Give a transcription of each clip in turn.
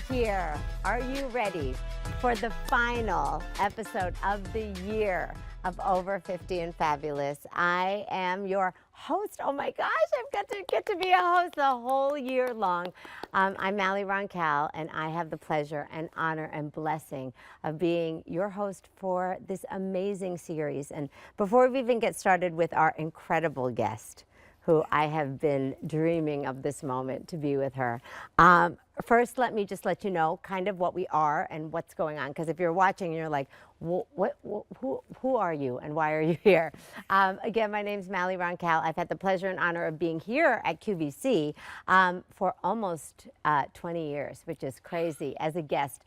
here. Are you ready for the final episode of the year of Over 50 and Fabulous? I am your host. Oh my gosh, I've got to get to be a host the whole year long. I'm Mally Roncal, and I have the pleasure and honor and blessing of being your host for this amazing series. And before we even get started with our incredible guest, who I have been dreaming of this moment to be with her. First, let me just let you know kind of what we are and what's going on. Because if you're watching and you're like, who are you and why are you here? Again, my name's Mally Roncal. I've had the pleasure and honor of being here at QVC for almost 20 years, which is crazy, as a guest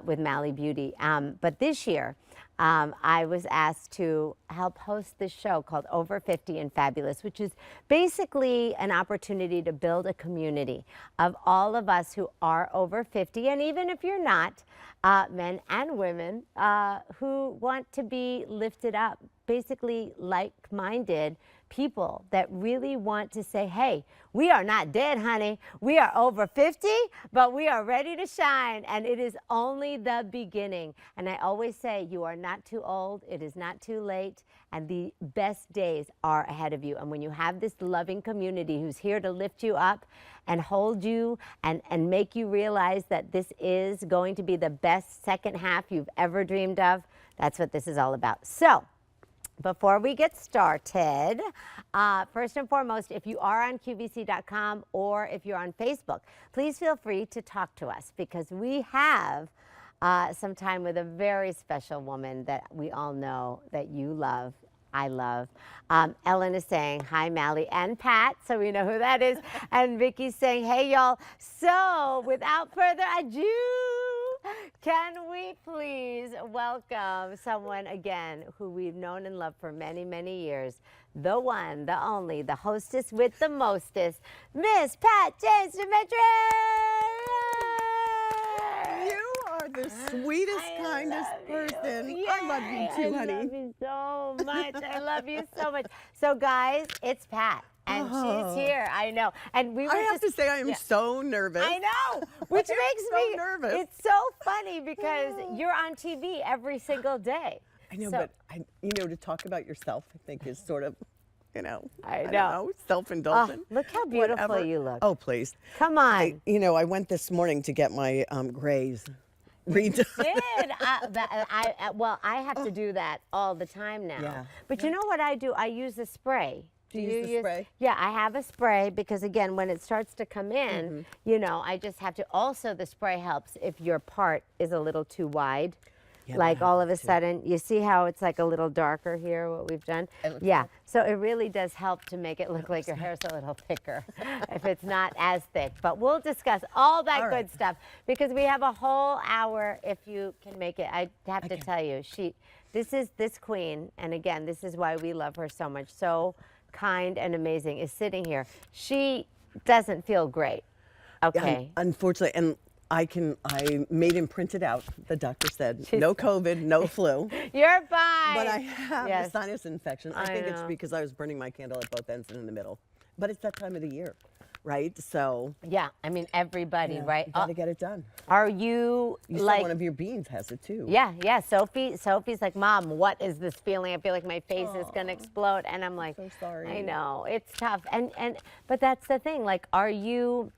with Mally Beauty. But this year, I was asked to help host this show called Over 50 and Fabulous, which is basically an opportunity to build a community of all of us who are over 50, and even if you're not, men and women who want to be lifted up, basically like-minded people that really want to say, hey, we are not dead, honey. We are over 50, but we are ready to shine, and it is only the beginning. And I always say, you are not too old, it is not too late, and the best days are ahead of you. And when you have this loving community who's here to lift you up and hold you and make you realize that this is going to be the best second half you've ever dreamed of, that's what this is all about. So, before we get started, first and foremost, if you are on QVC.com or if you're on Facebook, please feel free to talk to us, because we have some time with a very special woman that we all know that you love. I love. Ellen is saying, hi, Mally and Pat, so we know who that is. And Vicky's saying, hey, y'all. So, without further ado, can we please welcome someone again who we've known and loved for many, many years, the one, the only, the hostess with the mostest, Miss Pat James Demetri! You are the sweetest, kindest person. Yes, I love you too, honey. I love you so much. I love you so much. So, guys, it's Pat. And she's here, I know. And we were I have to say, I am so nervous. I know, which makes me nervous. It's so funny because you're on TV every single day. I know, So- but to talk about yourself, I think is sort of, I know. don't know, self-indulgent. Oh, look how beautiful whatever. you look. Oh, please. Come on. I went this morning to get my grays redone. Did well, I have to do that all the time now. Yeah. But you know what I do? I use a spray. Do you use the spray? Yeah, I have a spray because, again, when it starts to come in, I just have to. Also, the spray helps if your part is a little too wide. Yeah, Like that all of a happens too. sudden, you see how it's like a little darker here, what we've done? Yeah, so it really does help to make it look like your hair's a little thicker if it's not as thick. But we'll discuss all that All good right. stuff because we have a whole hour if you can make it. I have to tell you, this queen, and again, this is why we love her so much, so kind and amazing, is sitting here. She doesn't feel great. Okay. Unfortunately, and I made him print it out. The doctor said, no COVID, no flu. You're fine. But I have Yes. a sinus infection. I think it's know. because I was burning my candle at both ends and in the middle. But it's that time of the year, right? So Yeah, I mean, everybody, right? you gotta get it done. Are you You said like, one of your beans has it too. yeah, Sophie's like, Mom, what is this feeling? I feel like my face is gonna explode. And I'm like, so sorry. I know, it's tough. But that's the thing, like, are you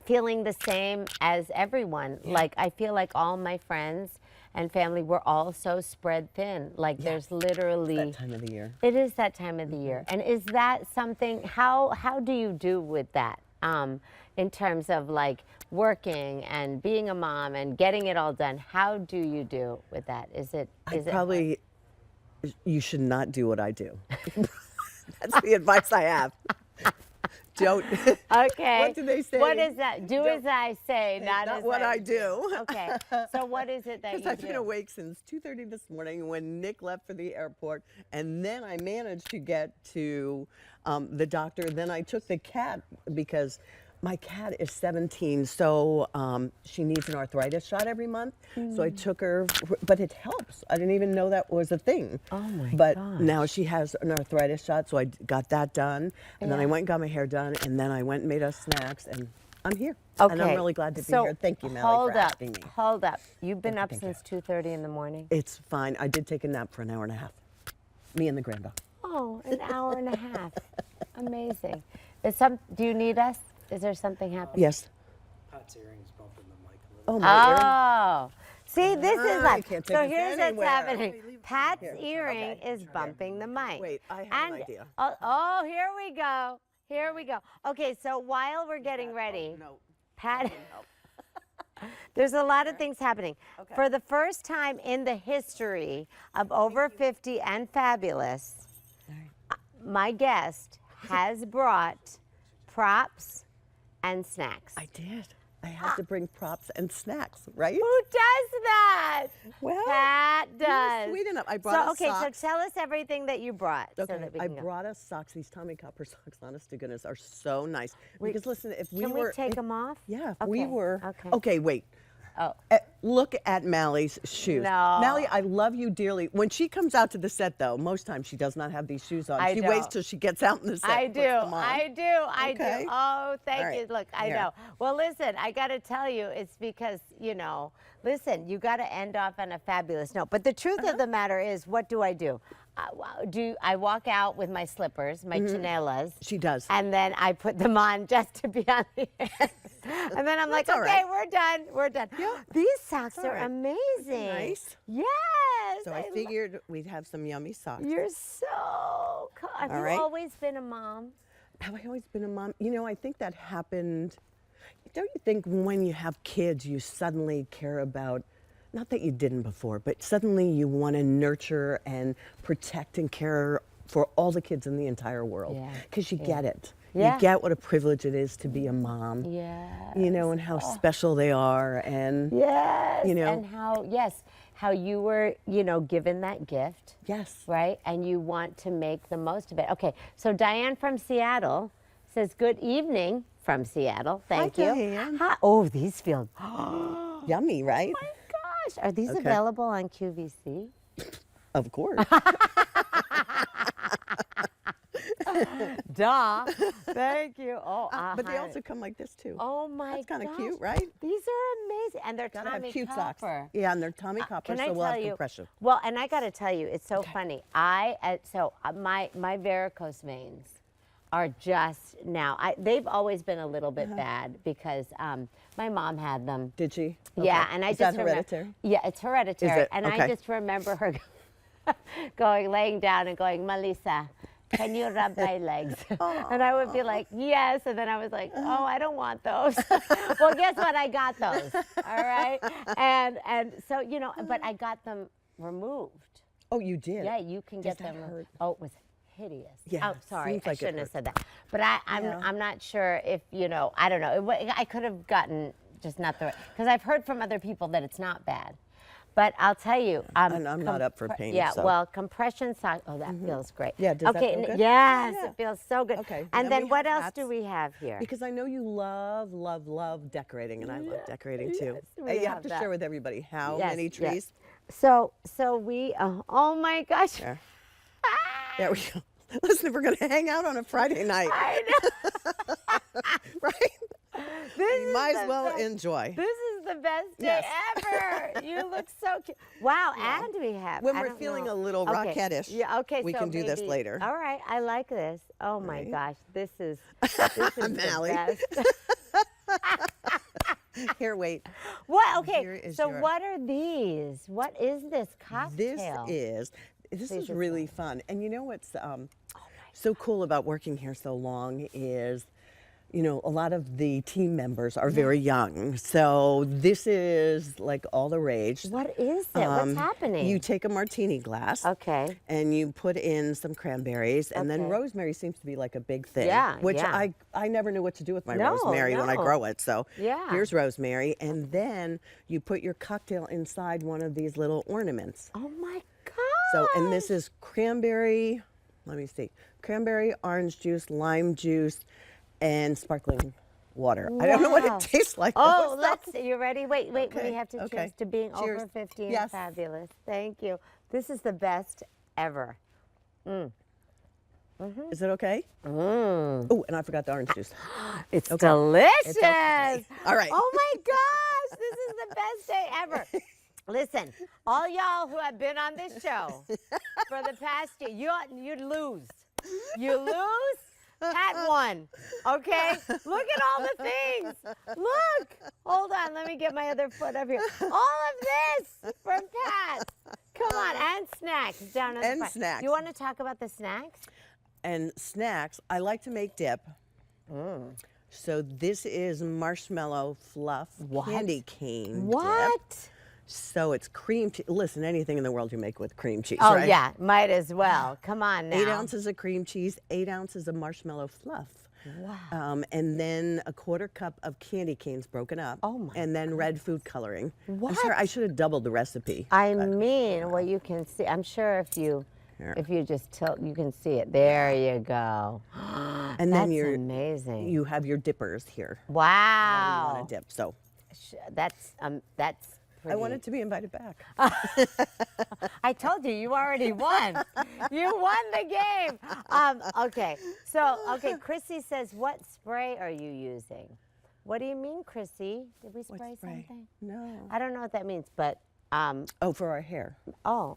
feeling the same as everyone? Like, I feel like all my friends and family, we're all so spread thin. Like, there's literally... That time of the year. It is that time of the year. And is that something, how do you do with that in terms of like working and being a mom and getting it all done? How do you do with that? Is it You should not do what I do. That's the advice I have. Don't. Okay. What do they say? What is that? Do as I say, not as what I I do. Okay. So what is it that you Because I've do? been awake since 2:30 this morning when Nick left for the airport, and then I managed to get to the doctor. Then I took the cat because my cat is 17, so she needs an arthritis shot every month. So I took her, but it helps. I didn't even know that was a thing. Oh my But gosh. now she has an arthritis shot, so I got that done. And then I went and got my hair done, and then I went and made us snacks. And I'm here. Okay. And I'm really glad to be here. Thank you, Melly, for asking me. Hold up. You've been up thank since 2:30 in the morning? It's fine. I did take a nap for an hour and a half. Me and the granddog. Oh, an hour and a half. Amazing. Do you need us? Is there something happening? Yes. Pat's earrings bumping the mic a little. Oh, my ear. Oh. See, this is You like, can't take so us here's what's anywhere. happening. Leave it Pat's here. earring is bumping the mic. Wait, I have an idea. Oh, here we go. Here we go. Okay, so while we're getting ready, No. Pat, there's a lot of things happening. Okay. For the first time in the history of Over 50 and Fabulous, my guest has brought props and snacks. I did. I had to bring props and snacks, right? Who does that? Well, Pat you were does. sweet enough. I brought us socks. So tell us everything that you brought. Okay, So that we I can go. brought us socks. These Tommy Copper socks, honest to goodness, are so nice. Wait, Because listen, if we Can were... we take them off? Yeah, if Okay, we were... okay. Okay, wait. Oh. Look at Mally's shoes. No. Mally, I love you dearly. When she comes out to the set, though, most times she does not have these shoes on. I She know. waits till she gets out in the set. I and do. puts them on. I do. I Okay. do. Oh, thank All you. right. Look, I Here. know. Well, listen, I got to tell you, it's because, listen, you got to end off on a fabulous note. But the truth of the matter is, what do? I walk out with my slippers, my chinelas. She does. And then I put them on just to be on the air. And then I'm like, That's all okay, right. we're done. We're done. Yeah. These socks all are right. amazing. Nice? Yes. So I figured we'd have some yummy socks. You're so cool. Have All you right. always been a mom? Have I always been a mom? I think that happened. Don't you think when you have kids, you suddenly care about, not that you didn't before, but suddenly you want to nurture and protect and care for all the kids in the entire world? Yeah, Because you get it. Yeah. You get what a privilege it is to be a mom. Yeah. And how special they are. And Yes. You know. And how you were, given that gift, yes. right? And you want to make the most of it. Okay. So Diane from Seattle says, good evening from Seattle. Thank Hi, you. Diane. Hi. Oh, these feel, Yummy, right? my gosh. Are these Okay. available on QVC? Of course. Duh. Thank you. Oh, But they also come like this too. Oh my That's kind of gosh. cute, right? These are amazing. And they're Gotta have Tommy cute Copper. socks. Yeah, and they're Tommy Copper, Can I so we'll tell have you? compression. Well, and I got to tell you, it's so funny. My varicose veins are just now. They've always been a little bit bad because my mom had them. Did she? Yeah, Okay. and I Is just that hereditary? Yeah, it's hereditary. it? And I Okay. just remember her laying down and going, Melissa, can you rub my legs? And I would be like, yes. And then I was like, oh, I don't want those. Well, guess what? I got those. All right. And so, but I got them removed. Oh, you did? Yeah, you can get Does that them. hurt? Oh, it was hideous. Yeah, Oh, sorry. seems I like it shouldn't have hurt. said that. But I'm not sure if, I don't know. I could have gotten just not the right, because I've heard from other people that it's not bad. But I'll tell you. And I'm not up for pain, Yeah, so. well, compression socks, oh, that feels great. Yeah, does that okay, feel good? Yes, Yeah. it feels so good. Okay, And then then we what have else hats. do we have here? Because I know you love, love, love decorating, and I love decorating too. yes, we You have have to that. share with everybody how Yes, many yes. trees. So we, oh my gosh. There. There we go. Listen, we're going to hang out on a Friday night, I know. right? This You is might the as well best. enjoy. This is the best day Yes. ever. You look so cute. Wow, and we have. When I we're don't feeling know. a little Okay. rockettish, Yeah, okay. we so can do this maybe- later. All right, I like this. Oh my Right? gosh, this is the Mally. best. Here, wait. What? Okay, Here is so your- what are these? What is this cocktail? This is Please really fun. And you know what's so cool about working here so long is, a lot of the team members are very young. So this is like all the rage. What is it? What's happening? You take a martini glass. Okay. And you put in some cranberries, and then Okay. rosemary seems to be like a big thing. Yeah, Which yeah. I never knew what to do with my No, rosemary when I no. grow it. So Yeah. here's rosemary, and then you put your cocktail inside one of these little ornaments. Oh my gosh. So, and this is cranberry, let me see, cranberry, orange juice, lime juice, and sparkling water. I don't know what Wow. it tastes like. Oh, though, so- let's see. You ready? Wait. We Okay, have to okay. cheers to being Cheers. over 50 and Yes. fabulous. Thank you. This is the best ever. Is it okay? Mm. Oh, and I forgot the orange juice. It's delicious. It's okay. All right. Oh my gosh, this is the best day ever. Listen, all y'all who have been on this show for the past year, you lose. You lose. Pat won. Okay? Look at all the things. Look. Hold on. Let me get my other foot up here. All of this from Pat. Come on. And snacks down in the And front. snacks. You want to talk about the snacks? And snacks, I like to make dip. So this is marshmallow fluff candy cane dip. What? So it's cream cheese. Listen, anything in the world you make with cream cheese, Oh, right? yeah. Might as well. Come on now. 8 ounces of cream cheese, 8 ounces of marshmallow fluff. Wow. And then a 1/4 cup of candy canes broken up. Oh, my And then red food coloring. What? I'm sorry, I should have doubled the recipe. I mean, well, you can see. I'm sure if you just tilt, you can see it. There you go. And That's then amazing. you have your dippers here. Wow. You want to dip. So That's pretty. I wanted to be invited back. I told you, you already won. You won the game. Okay. So, Chrissy says, what spray are you using? What do you mean, Chrissy? Did we spray something? No. I don't know what that means, but. Oh, for our hair. Oh.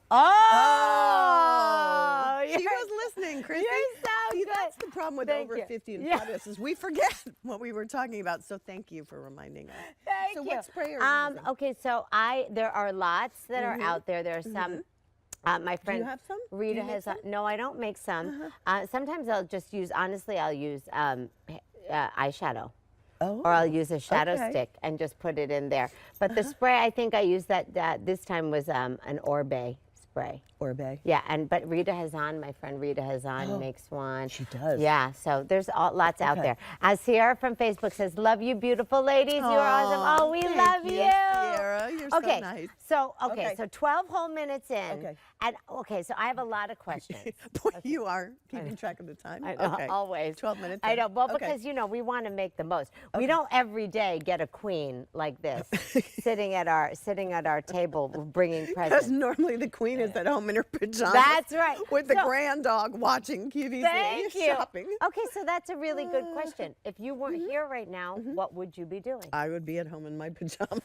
She was listening, Chrissy. You're so See, good. that's the problem with Thank over you. 50 and Yeah. fabulous is we forget what we were talking about. So thank you for reminding us. Thank so you. what spray are you using? Okay, so there are lots that are out there. There are some. My friend you have some? Rita Do you make has. some? No, I don't make some. Sometimes I'll just use. Honestly, I'll use eyeshadow. Oh, Or I'll use a shadow okay. stick and just put it in there. But the spray, I think I used that this time was an Orbe spray. Orbe. Yeah, but Rita Hazan, my friend Rita Hazan makes one. She does. Yeah, so there's lots out Okay. there. Sierra from Facebook says, love you, beautiful ladies. You're awesome. Oh, we thank love you. Sierra. You're Okay, so nice. Okay, so 12 whole minutes in. Okay. And so I have a lot of questions. Boy, you are keeping track of the time. I know, Okay. always. 12 minutes. I in. know, well, Okay. because, we want to make the most. We don't every day get a queen like this sitting at our table bringing Because presents. normally the queen is at home in her pajamas. That's right. With the So- grand dog watching QVC Thank you. shopping. Okay, so that's a really good question. If you weren't here right now, what would you be doing? I would be at home in my pajamas.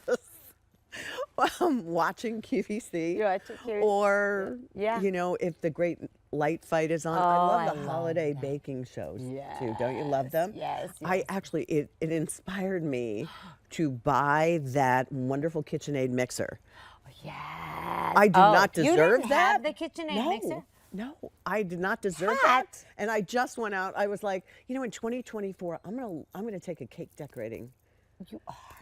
Watching QVC. You're watching QVC. Or, Yeah. if the great light fight is on. I Oh, love I the love holiday that. baking shows too. Don't you love them? Yes, I actually, it inspired me to buy that wonderful KitchenAid mixer. Yes. I do not You deserve didn't that. have the KitchenAid mixer? No, I did not deserve Pat. that. And I just went out. I was like, in 2024, I'm gonna take a cake decorating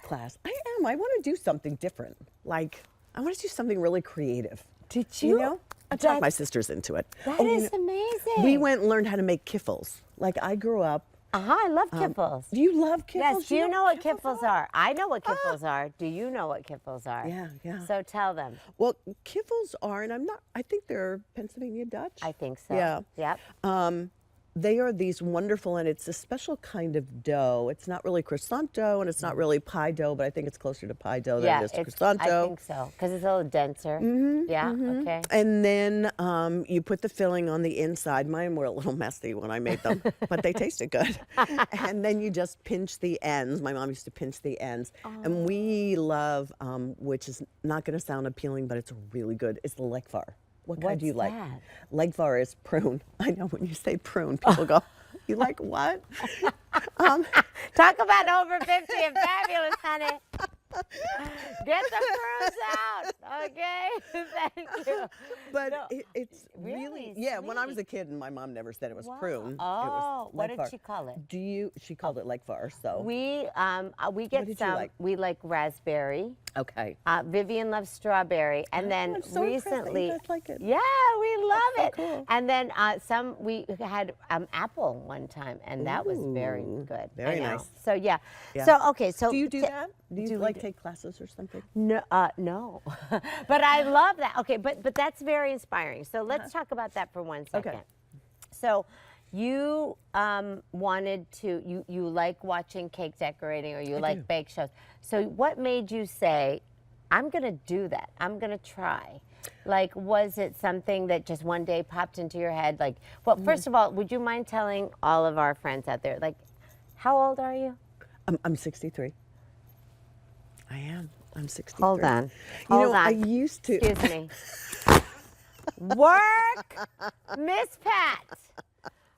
class. I am. I want to do something different. Like, I want to do something really creative. Did You know? I talked my sisters into it. That Oh, is amazing. We went and learned how to make kiffles. Like, I grew up. I love kiffles. Do you love kiffles? Yes, do you know what kiffles are? I know what kiffles are. Do you know what kiffles are? Yeah, yeah. So tell them. Well, kiffles are, and I think they're Pennsylvania Dutch. I think so. Yeah. Yep. They are these wonderful, and it's a special kind of dough. It's not really croissant dough, and it's not really pie dough, but I think it's closer to pie dough than it is to croissant dough. I think so, because it's a little denser. Yeah, okay. And then you put the filling on the inside. Mine were a little messy when I made them, but they tasted good. And then you just pinch the ends. My mom used to pinch the ends. And we love, which is not going to sound appealing, but it's really good, is the lekvar. What kind do you What's like? that? Lekvar is prune. I know when you say prune, people go, you like what? Talk about over 50 and fabulous, honey. Get the prunes out, okay? Thank you. But No, it's really yeah, when I was sweet. a kid and my mom never said it was Wow. prune. It Oh, was what did lekvar. she call it? She called it lekvar, so. We What get did you some. like? We like raspberry. Okay. Vivian loves strawberry, and then I'm so impressed that you recently, guys like it. yeah, we love so it. cool. And then we had apple one time, and that was very Ooh, good. very I know. nice. So yeah. Yeah. So okay. So Do you do that? Do you do we like do- take classes or something? No, no. But I love that. Okay, but that's very inspiring. So let's talk about that for 1 second. Okay. So you wanted to, you like watching cake decorating, or you like bake shows. So what made you say, I'm going to do that. I'm going to try. Like, was it something that just one day popped into your head? Like, well, first of all, would you mind telling all of our friends out there, like, how old are you? I'm 63. I am. I'm 63. Hold on. You Hold know, on. I used to. Excuse me. Work, Miss Pat.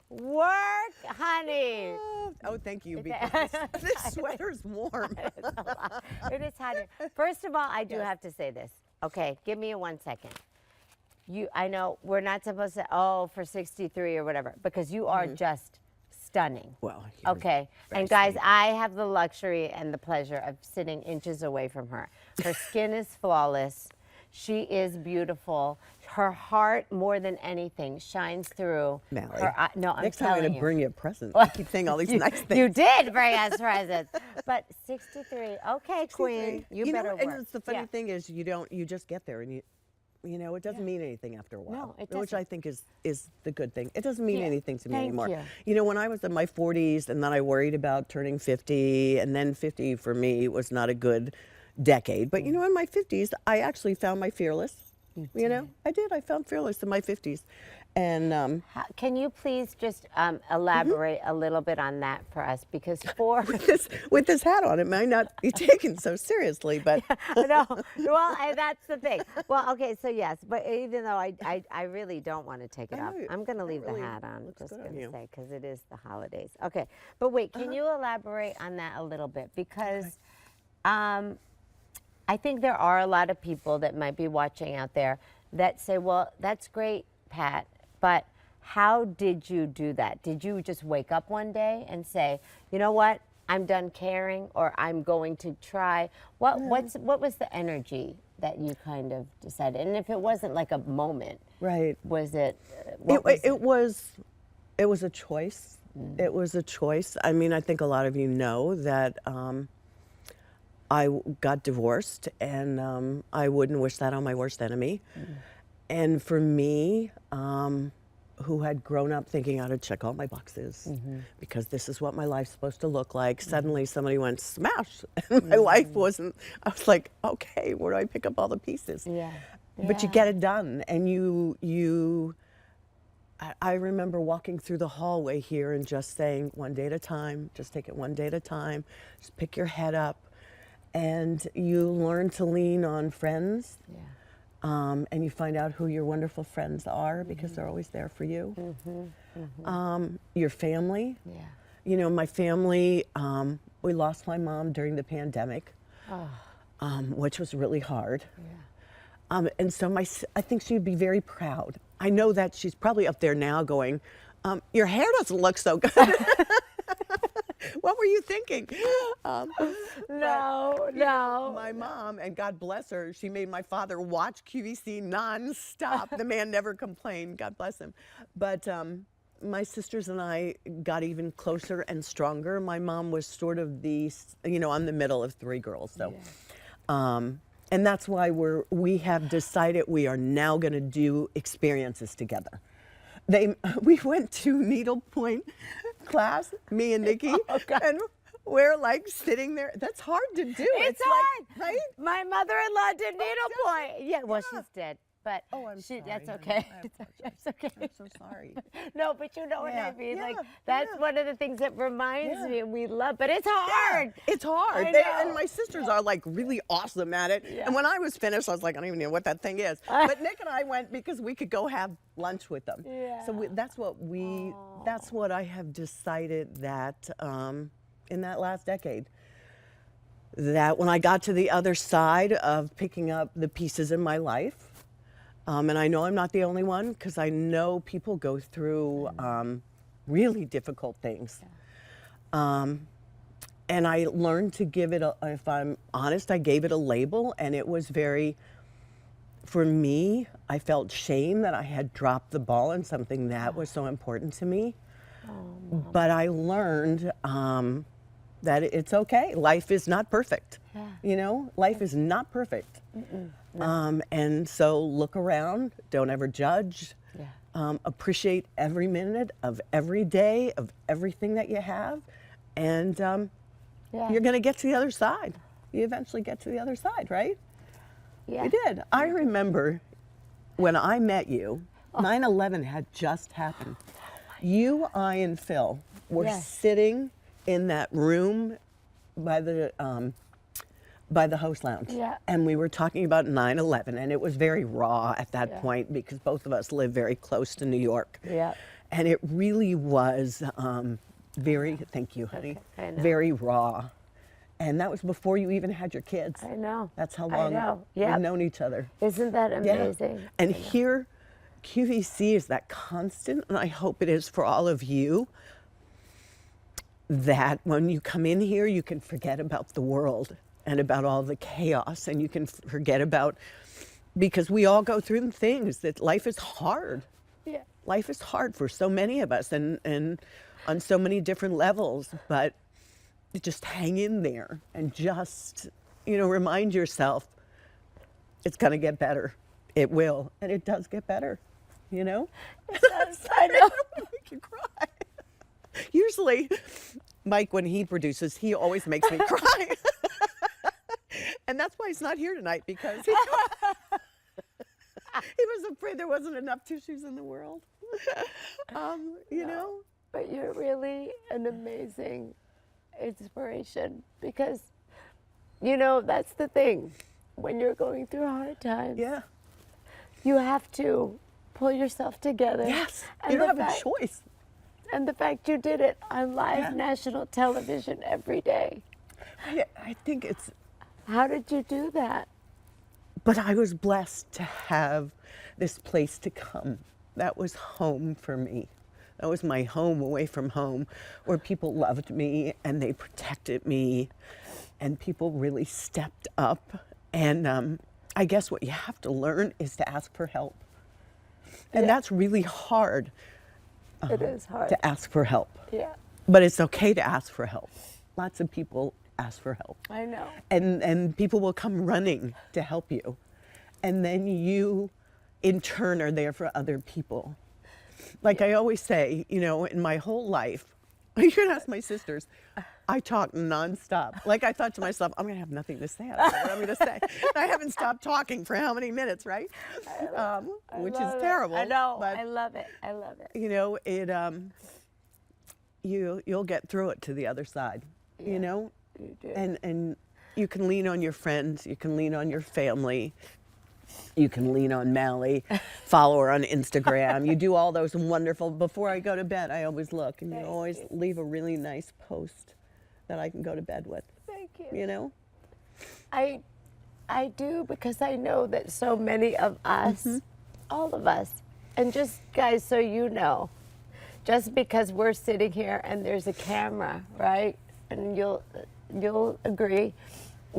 Work, honey. Oh, thank you. Because this sweater's warm. It is hot here. First of all, I do have to say this. Okay, give me 1 second. I know we're not supposed to, for 63 or whatever, because you are just stunning. Well, you're okay. very And guys, sweet. I have the luxury and the pleasure of sitting inches away from her. Her skin is flawless. She is beautiful. Her heart, more than anything, shines through. Mallie, No, I'm next time I'm telling going to you. bring you a present. I keep saying all these nice things. You did bring us presents. But 63, okay, Queen, you better know, work. and the funny Yeah. thing is, you just get there and you know, it doesn't mean anything after a while. No, it Which doesn't. I think is the good thing. It doesn't mean Yeah, anything to me thank anymore. you. You know, when I was in my 40s and then I worried about turning 50, and then 50 for me was not a good decade. But you know, in my 50s, I actually found my fearless. You know, I did. I found fearless in my 50s. And Can you please just elaborate a little bit on that for us? Because with this hat on, it might not be taken so seriously, but no, well, that's the thing. Well, okay, so yes, but even though I really don't want to take it I off, know I'm going to leave really the hat on. looks Just good on going to you. say, because it is the holidays. Okay, but wait, can you elaborate on that a little bit? Because I think there are a lot of people that might be watching out there that say, well, that's great, Pat, but how did you do that? Did you just wake up one day and say, you know what, I'm done caring, or I'm going to try? What was the energy that you kind of decided? And if it wasn't like a moment, right. was it? It was a choice. It was a choice. I mean, I think a lot of you know that I got divorced, and I wouldn't wish that on my worst enemy. And for me, who had grown up thinking I would check all my boxes because this is what my life's supposed to look like, suddenly somebody went smash, and my life wasn't. I was like, okay, where do I pick up all the pieces? Yeah. But you get it done, and I remember walking through the hallway here and just saying, one day at a time, just take it one day at a time, just pick your head up, and you learn to lean on friends, and you find out who your wonderful friends are because they're always there for you. Your family. Yeah. You know, my family, we lost my mom during the pandemic, which was really hard. And so I think she'd be very proud. I know that she's probably up there now going, your hair doesn't look so good. What were you thinking? No. My mom, and God bless her, she made my father watch QVC nonstop. The man never complained, God bless him. But my sisters and I got even closer and stronger. My mom was sort of I'm the middle of three girls, so. And that's why we have decided we are now going to do experiences together. We went to needlepoint class, me and Nikki, and we're like sitting there. That's hard to do. It's hard, like, right? My mother-in-law did needlepoint. Yeah, well, she's dead, but I'm sorry, that's honey. okay. I apologize. It's okay. I'm so sorry. No, but you know what I mean. Yeah, Like that's one of the things that reminds me, and we love. But it's hard. It's hard. I know. And my sisters are like really awesome at it. And when I was finished, I was like, I don't even know what that thing is. But Nick and I went because we could go have lunch with them. Yeah. So that's what I have decided that in that last decade, that when I got to the other side of picking up the pieces in my life, and I know I'm not the only one because I know people go through really difficult things. And I learned to give it, if I'm honest, I gave it a label, and it was for me, I felt shame that I had dropped the ball on something that was so important to me. But I learned that it's okay. Life is not perfect. You know, life is not perfect. And so look around, don't ever judge. Appreciate every minute of every day of everything that you have, and you're going to get to the other side. You eventually get to the other side, right? Yeah. You did. I remember when I met you, 9/11 had just happened. You, I, and Phil were Yes. sitting in that room by the host lounge. Yeah. And we were talking about 9/11, and it was very raw at that Yeah. point because both of us live very close to New York. Yeah. And it really was very, thank you, honey, Okay, I know. very raw. And that was before you even had your kids. I know. That's how I long know. we've Yep. known each other. Isn't that Yeah. amazing? And here, QVC is that constant, and I hope it is for all of you, that when you come in here, you can forget about the world and about all the chaos, and you can forget about, because we all go through things, that life is hard. Yeah. Life is hard for so many of us and on so many different levels, but just hang in there and just, remind yourself it's going to get better. It will, and it does get better, It does. I know. Make you cry. Usually, Mike, when he produces, he always makes me cry. And that's why he's not here tonight, because he was afraid there wasn't enough tissues in the world. You know? But you're really an amazing inspiration because, that's the thing. When you're going through hard times, Yeah. you have to pull yourself together. Yes. And You don't the have a fact- choice. And the fact you did it on live Yeah. national television every day. I think it's, How did you do that? but I was blessed to have this place to come. That was home for me. That was my home away from home, where people loved me and they protected me and people really stepped up. And I guess what you have to learn is to ask for help. And Yeah. that's really hard, It is hard. to ask for help. Yeah, But it's okay to ask for help. Lots of people ask for help. I know. And people will come running to help you. And then you, in turn, are there for other people. Like I always say, in my whole life, you can ask my sisters, I talk nonstop. Like I thought to myself, I'm going to have nothing to say. I don't know what I'm going to say. I haven't stopped talking for how many minutes, right? Which is love it. terrible. I know. But, I love it. I love it. you'll get through it to the other side, You do. and you can lean on your friends, you can lean on your family, you can lean on Mally, follow her on Instagram. You do all those wonderful, before I go to bed, I always look, and you Thank always you. leave a really nice post that I can go to bed with, Thank you. I I do, because I know that so many of us, all of us, and just guys, so you know, just because we're sitting here and there's a camera, right? And you'll agree,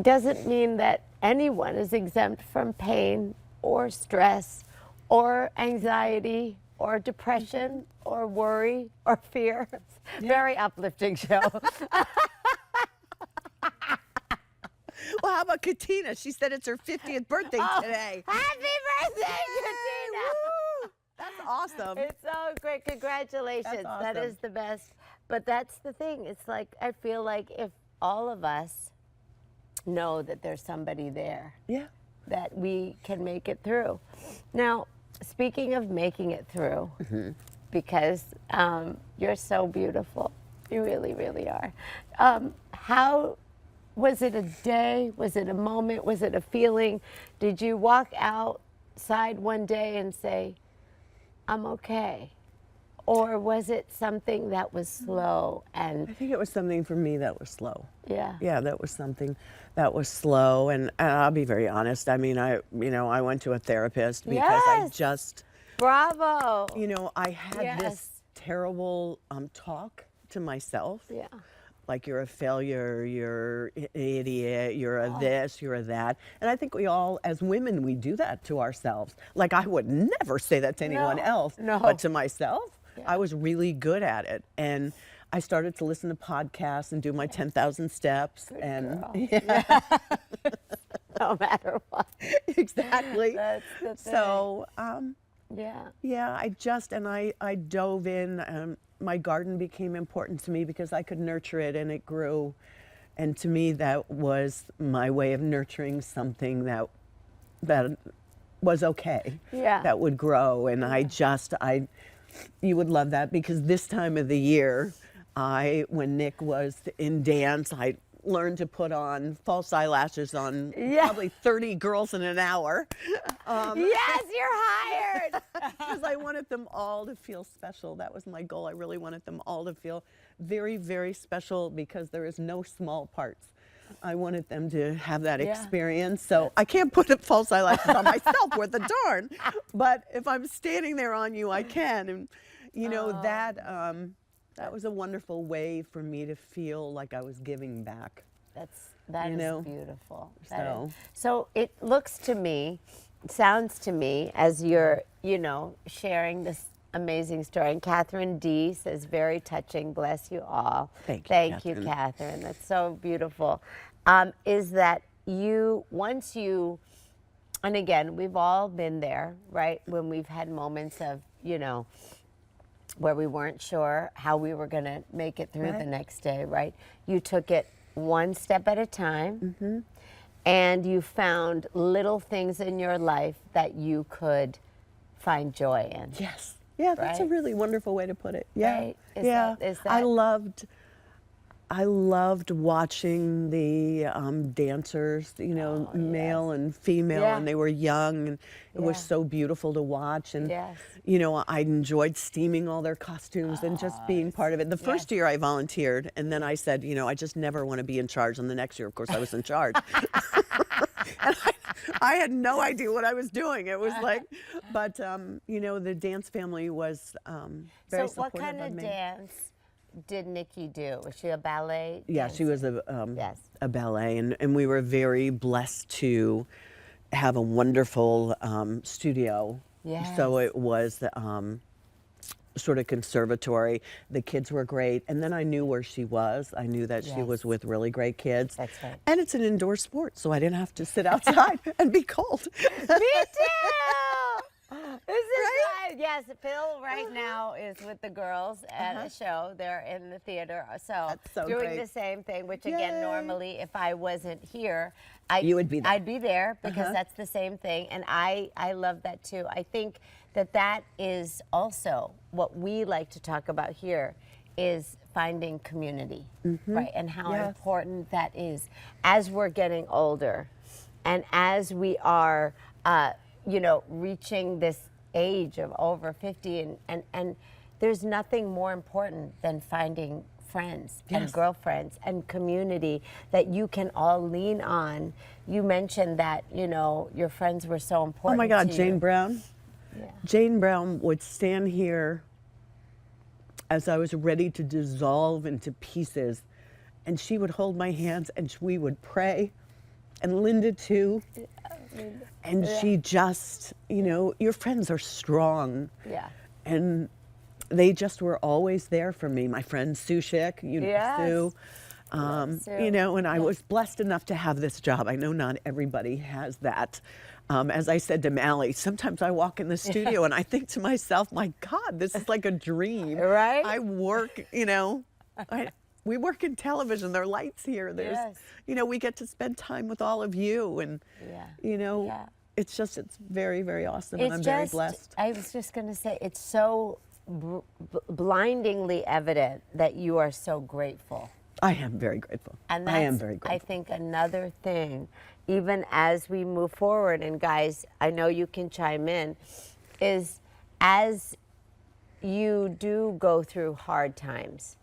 doesn't mean that anyone is exempt from pain or stress or anxiety or depression or worry or fear. Very uplifting show. Well, how about Katina? She said it's her 50th birthday today. Happy birthday, Katina! Woo! That's awesome. It's so great. Congratulations. That's That awesome. is the best. But that's the thing. It's like, I feel like if all of us know that there's somebody there, Yeah. that we can make it through. Now, speaking of making it through, because you're so beautiful. You really, really are. How was it a day? Was it a moment? Was it a feeling? Did you walk outside one day and say, I'm okay? Or was it something that was slow I and, think it was something for me that was slow. yeah. Yeah, that was something that was slow. And I'll be very honest. I mean, I went to a therapist because I Yes. just, Bravo. I had this Yes. terrible talk to myself. Yeah. Like, you're a failure, you're an idiot, you're a this, you're a that. And I think we all, as women, we do that to ourselves. Like, I would never say that to anyone No, else, no. but to myself, Yeah. I was really good at it. And I started to listen to podcasts and do my 10,000 steps. And girl. yeah, No matter what. exactly. That's the thing. So, Yeah. yeah, I dove in. My garden became important to me because I could nurture it and it grew. And to me, that was my way of nurturing something that was okay. Yeah. That would grow, and you would love that, because this time of the year, when Nick was in dance, I learned to put on false eyelashes on probably 30 girls in an hour. Yes, you're hired. Because I wanted them all to feel special. That was my goal. I really wanted them all to feel very, very special, because there is no small parts. I wanted them to have that experience. So I can't put false eyelashes on myself worth a darn. But if I'm standing there on you, I can. And you know, that was a wonderful way for me to feel like I was giving back. That is beautiful. So it looks to me, sounds to me, as you're, sharing this amazing story. And Catherine D says, very touching, bless you all. Thank you, you, Catherine. That's so beautiful. Is that once you, and again, we've all been there, right? When we've had moments of, where we weren't sure how we were going to make it through the next day, right? You took it one step at a time, and you found little things in your life that you could find joy in. Yes. Yeah, that's a really wonderful way to put it. Yeah. Right? Is that I loved watching the dancers, male and female, and they were young, and it was so beautiful to watch. And I enjoyed steaming all their costumes and just being part of it. The first year I volunteered, and then I said, I just never want to be in charge. And the next year, of course, I was in charge. And I had no idea what I was doing. It was like, but the dance family was very supportive of me. So what kind of dance did Nikki do? Was she a ballet dancer? Yeah, she was a ballet, and we were very blessed to have a wonderful studio. Yes. So it was sort of conservatory. The kids were great, and then I knew where she was. I knew that she was with really great kids. That's right. And it's an indoor sport, so I didn't have to sit outside and be cold. Me too! This is right. Yes, Phil right now is with the girls at a show. They're in the theater, so doing great. the same thing, which again, Yay. normally if I wasn't here, You would be there. I'd be there, because that's the same thing. And I love that too. I think that is also what we like to talk about here, is finding community, right? And how important that is as we're getting older, and as we are, reaching this age of over 50, and there's nothing more important than finding friends and girlfriends and community that you can all lean on. You mentioned that, your friends were so important. Oh my God, to Jane you. Brown. Yeah. Jane Brown would stand here as I was ready to dissolve into pieces, and she would hold my hands, and we would pray, and Linda too. And she just, your friends are strong. Yeah. And they just were always there for me. My friend Sue Schick, Sue. And I was blessed enough to have this job. I know not everybody has that. As I said to Mally, sometimes I walk in the studio and I think to myself, my God, this is like a dream. Right? I work, we work in television. There are lights here. There's, we get to spend time with all of you. And, it's very, very awesome. And I'm very blessed. I was just going to say, it's so blindingly evident that you are so grateful. I am very grateful. And I am very grateful. I think another thing, even as we move forward, and guys, I know you can chime in, is as you do go through hard times,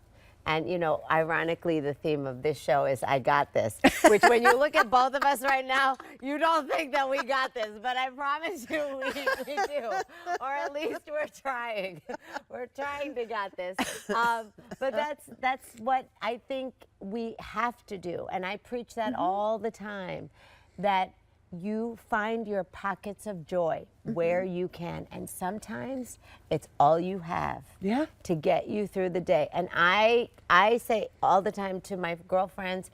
and ironically, the theme of this show is I got this, which when you look at both of us right now, you don't think that we got this, but I promise you we do, or at least we're trying. We're trying to got this. But that's what I think we have to do, and I preach that all the time, that you find your pockets of joy where you can, and sometimes it's all you have to get you through the day. And I say all the time to my girlfriends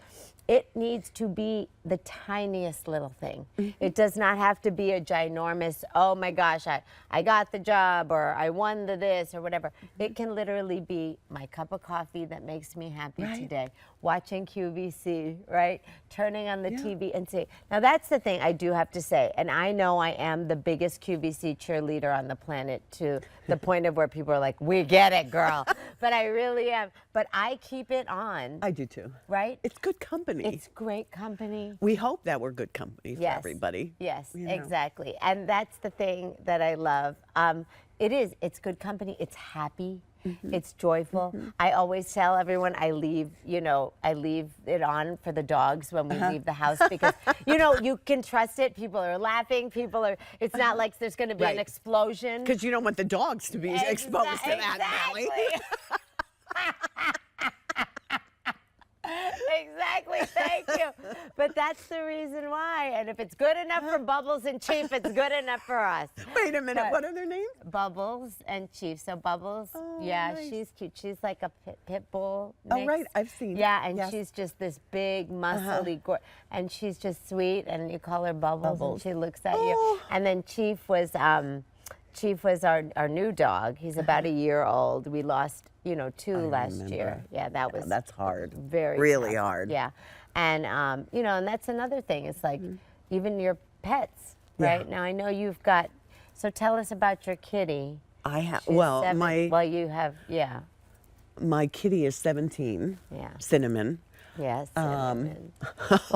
it needs to be the tiniest little thing. It does not have to be a ginormous, oh my gosh, I got the job, or I won the this, or whatever. It can literally be my cup of coffee that makes me happy today, watching QVC, right? Turning on the TV and say, now that's the thing I do have to say, and I know I am the biggest QVC cheerleader on the planet, to the point of where people are like, we get it, girl. But I really am. But I keep it on. I do too. Right? It's good company. It's great company. We hope that we're good company for Yes. everybody. Yes, you know. exactly. And that's the thing that I love. It's good company. It's happy. It's joyful. I always tell everyone I leave it on for the dogs when we leave the house, because, you can trust it. People are laughing. It's not like there's going to be an explosion. Because you don't want the dogs to be exposed to that, Nellie. Exactly, thank you. But that's the reason why. And if it's good enough for Bubbles and Chief, it's good enough for us. Wait a minute, what are their names? Bubbles and Chief. So Bubbles, nice. she's cute. She's like a pit bull Oh, mix. right, I've seen. Yeah, and she's just this big, muscly, and she's just sweet, and you call her Bubbles, and she looks at you. And then Chief was our new dog. He's about a year old. We lost, two last year. Yeah, that was that's hard. Really tough. hard. Yeah, and and that's another thing. It's like even your pets, right? Now I know you've got. So tell us about your kitty. I have. She's Well, 7. Well, you have. Yeah. my kitty is 17. Yeah. Cinnamon. Yes.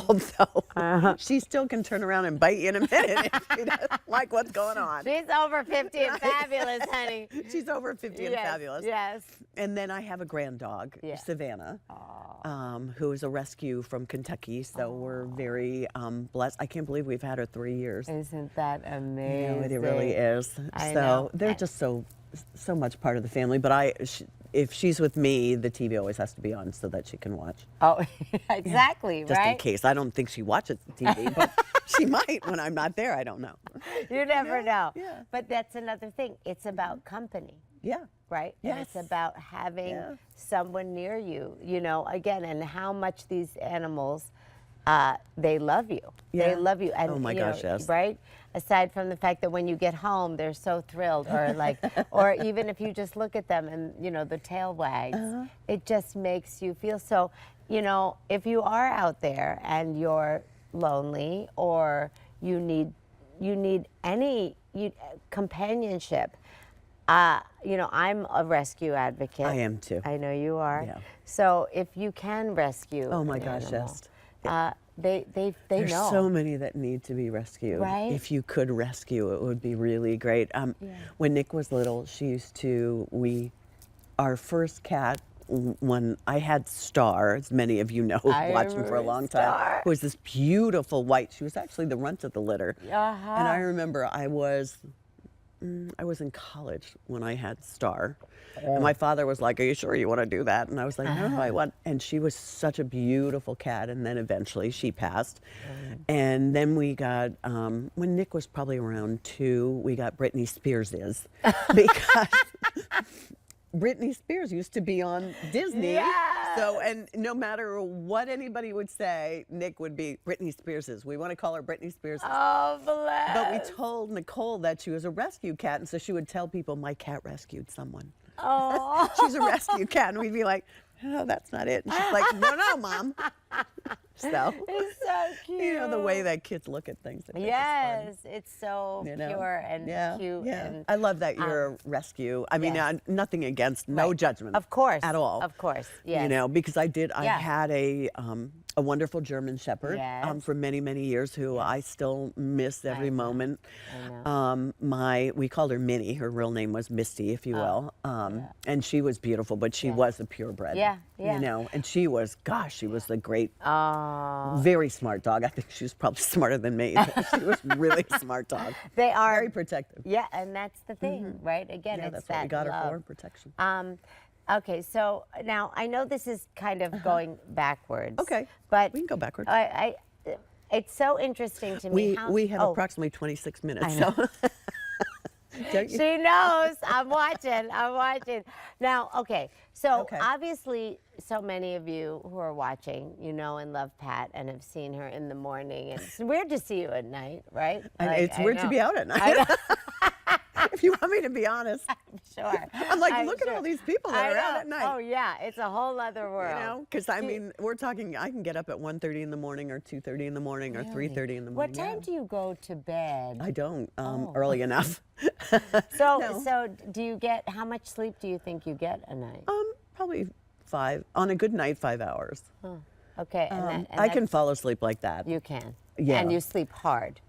Although she still can turn around and bite you in a minute if she doesn't like what's going on. She's over 50 and fabulous, honey. She's over 50 and fabulous. Yes. And then I have a grand dog, Savannah, who is a rescue from Kentucky. So we're very blessed. I can't believe we've had her 3 years. Isn't that amazing? It really is. I know. They're just so much part of the family. But if she's with me, the TV always has to be on so that she can watch. Oh, exactly, Just right? in case. I don't think she watches TV, but she might when I'm not there. I don't know. You never know. Yeah. But that's another thing. It's about company. Yeah. Right? Yes. And it's about having someone near you, again, and how much these animals, they love you. Yeah. They love you. And, Oh my gosh, yes. Right? Aside from the fact that when you get home, they're so thrilled, or or even if you just look at them and, the tail wags, it just makes you feel so, if you are out there and you're lonely, or you need any companionship, I'm a rescue advocate. I am too. I know you are. Yeah. So if you can rescue, Oh my an gosh, animal, yes. They There's know. so many that need to be rescued. Right? If you could rescue, it would be really great. When Nick was little, our first cat, when I had Star, as many of you know, I watched him for a remember long Star. time, was this beautiful white. She was actually the runt of the litter. And I remember I was in college when I had Star. And my father was like, are you sure you want to do that? And I was like, no, I want. And she was such a beautiful cat. And then eventually she passed. And then we got, when Nick was probably around 2, we got Britney Spears's. Because Britney Spears used to be on Disney. Yes. So, and no matter what anybody would say, Nick would be Britney Spears's. We want to call her Britney Spears. Oh, bless. But we told Nicole that she was a rescue cat, and so she would tell people, my cat rescued someone. Oh. She's a rescue cat. And we'd be like, no, that's not it. And she's like, no, Mom. So, It's so cute. the way that kids look at things. Yes, it's so pure and cute. Yeah. And, I love that you're a rescue. I mean, yes. nothing against, no judgment. of course. At all. Of course, yes. Because I Yeah. had a wonderful German Shepherd Yes. for many, many years who I still miss every moment. I know. We called her Minnie. Her real name was Misty, if you will. And she was beautiful, but she was a purebred. Yeah, And she was a great, Oh. very smart dog. I think she was probably smarter than me. She was really a smart dog. They are. Very protective. Yeah, and that's the thing, right? Again, Yeah, it's that's that what we got love. her for, protection. Okay, so now I know this is kind of going backwards. Okay, but we can go backwards. It's so interesting to me. We have approximately 26 minutes. So. Don't you? She knows. I'm watching. I'm watching. Now, okay. So Okay. obviously, so many of you who are watching, you know and love Pat and have seen her in the morning. And it's weird to see you at night, right? And Like, it's I weird to know. be out at I night. know. If you want me to be honest. Sure. I'm like, look at all these people that I are out know. at night. Oh, yeah. It's a whole other world. You know, because I mean, we're talking. I can get up at 1:30 in the morning, or 2:30 in the morning, or Really? 3:30 in the What morning. time do you go to bed? I don't Oh. early enough. So, No. so do you get, how much sleep do you think you get a night? Probably 5 on a good night, 5 hours. Okay. And I that's- can fall asleep like that. You can. Yeah. And you sleep hard.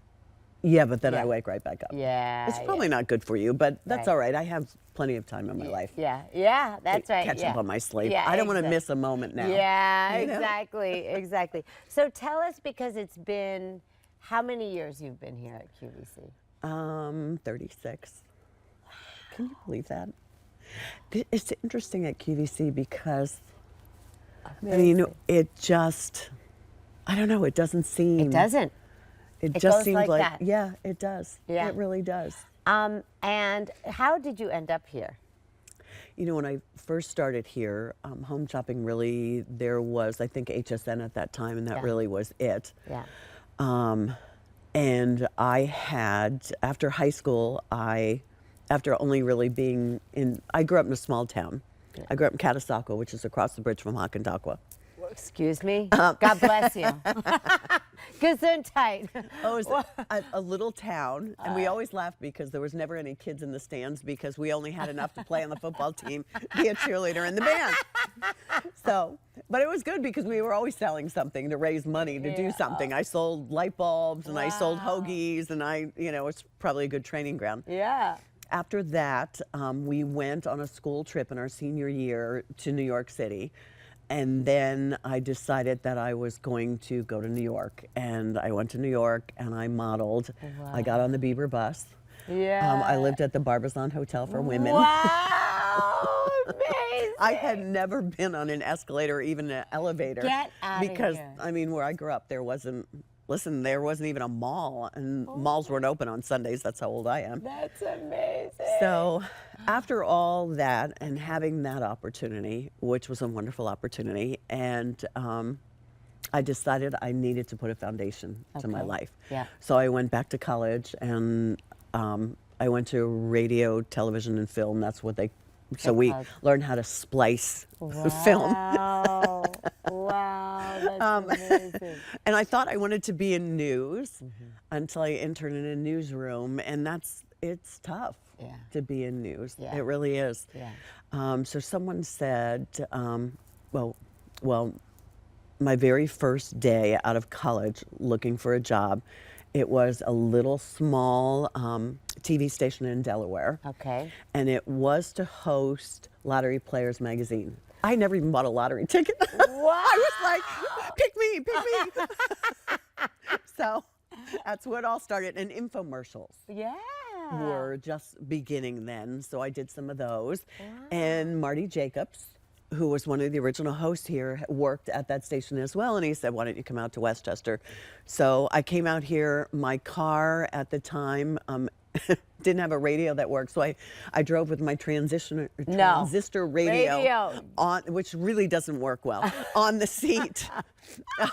Yeah, but then Yeah. I wake right back up. Yeah. It's probably not good for you, but that's Right. all right. I have plenty of time in my life. Yeah. Yeah. That's right. Catch yeah. up on my sleep. Yeah, I don't want to exact- miss a moment now. Yeah, you know? exactly. Exactly. So tell us, because it's been how many years you've been here at QVC? 36. Can you believe that? It's interesting at QVC because, I mean, it just, I don't know, it doesn't seem. It doesn't. It It just goes seems like like, that. yeah, it does. Yeah. It really does. And how did you end up here? You know, when I first started here, home shopping really, there was, I think, HSN at that time, and that Yeah. really was it. Yeah. And I had, after high school, after only really being in, I grew up in a small town. I grew up in Catasauqua, which is across the bridge from Hockendauqua. Excuse me. God bless you. Gesundheit. Oh, it was a little town, and we always laughed because there was never any kids in the stands because we only had enough to play on the football team, be a cheerleader in the band. So, but it was good because we were always selling something to raise money to do something. I sold light bulbs and I sold hoagies, and it's probably a good training ground. Yeah. After that, we went on a school trip in our senior year to New York City. And then I decided that I was going to go to New York. And I went to New York and I modeled. Wow. I got on the Bieber bus. Yeah. I lived at the Barbizon Hotel for Women. Wow. Amazing. I had never been on an escalator or even an elevator. Get outta because, here. I mean, where I grew up, there wasn't even a mall. And malls weren't open on Sundays. That's how old I am. That's amazing. So after all that and having that opportunity, which was a wonderful opportunity, and I decided I needed to put a foundation to my Okay. life. Yeah. So I went back to college and I went to radio, television, and film. That's what so we called- learned how to splice film. Wow. Wow. That's amazing. And I thought I wanted to be in news until I interned in a newsroom, and it's tough Yeah. to be in news. Yeah. It really is. Yeah. So someone said, well, my very first day out of college looking for a job, it was a little small TV station in Delaware. Okay. And it was to host Lottery Players magazine. I never even bought a lottery ticket. I was like, pick me. So that's what all started. And infomercials Yeah. were just beginning then. So I did some of those. And Marty Jacobs, who was one of the original hosts here, worked at that station as well. And he said, why don't you come out to Westchester? So I came out here. My car at the time didn't have a radio that worked. So I drove with my transistor radio. On, which really doesn't work well, on the seat.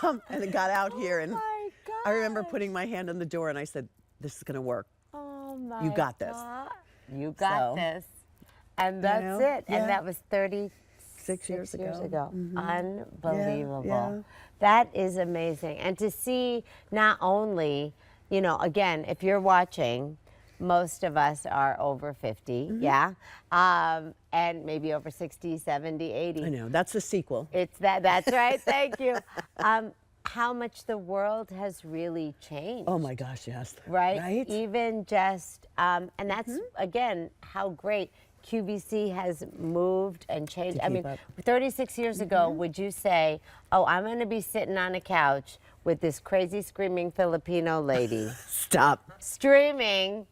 And it got out here. And my I remember God. putting my hand on the door and I said, this is going to work. Oh my You got this. God. You got So, this. And that's know, it. yeah. And that was 6 years ago. Unbelievable. Yeah. That is amazing. And to see not only, again, if you're watching, most of us are over 50, yeah? And maybe over 60, 70, 80. I know, that's the sequel. That's right, thank you. How much the world has really changed. Oh my gosh, yes. Right? Even just, and that's, Mm-hmm. again, how great QVC has moved and changed. I keep mean, up. 36 years ago, would you say, oh, I'm going to be sitting on a couch with this crazy screaming Filipino lady Stop. streaming,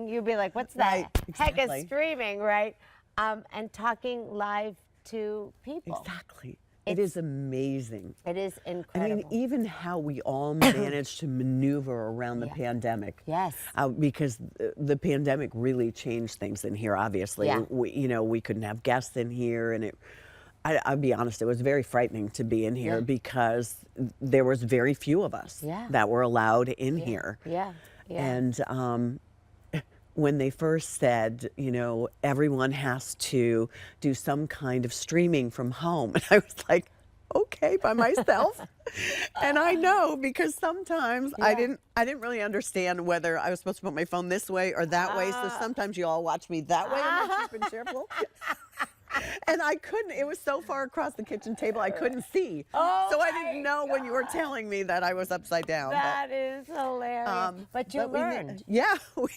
you'd be like, what's that Right, heck exactly. is streaming, right? And talking live to people. Exactly. It is amazing. It is I incredible. mean, even how we all managed to maneuver around the pandemic. Yes. Because the pandemic really changed things in here, obviously. Yeah. We couldn't have guests in here, and I'll be honest, it was very frightening to be in here because there was very few of us that were allowed in here. Yeah. And when they first said, everyone has to do some kind of streaming from home, and I was like, okay, by myself. And I know, because sometimes I didn't really understand whether I was supposed to put my phone this way or that way. So sometimes you all watch me that way in the Cheap and Cheerful. And I couldn't, it was so far across the kitchen table, I couldn't see. Oh, so I didn't know when you were telling me that I was upside down. That is hilarious. But you learned. We